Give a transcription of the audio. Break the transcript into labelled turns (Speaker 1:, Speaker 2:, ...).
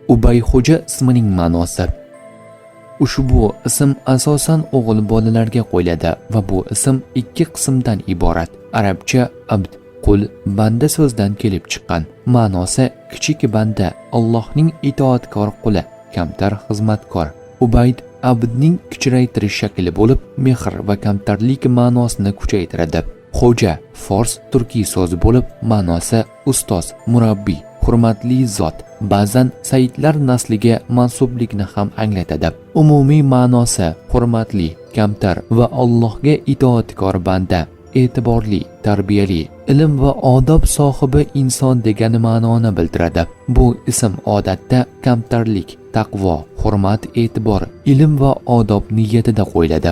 Speaker 1: Ubayxo'ja ismining ma'nosi. Ushbu ism asosan o'g'il bolalarga qo'yiladi va bu ism ikki qismdan iborat. Arabcha abd, qul, banda so'zdan kelib chiqqan. Ma'nosi kichik banda, Allohning itoatkor quli, kamtar xizmatkor. Ubayd abdning kichraytirish shakli bo'lib, mehr va kamtarlik ma'nosini kuchaytiradi. Xo'ja fors turkiy so'z bo'lib, ma'nosi ustoz, murabbiy, hurmatli zot. Ba'zan sayyidlar nasliga mansublikni ham anglatadi. Umumiy ma'nosi hurmatli, kamtar va Allohga itoatkor banda, e'tiborli, tarbiyali, ilm va odob sohibi inson degan ma'noni bildiradi. Bu ism odatda kamtarlik, taqvo, hurmat, e'tibor, ilm va odob niyatida qo'yiladi.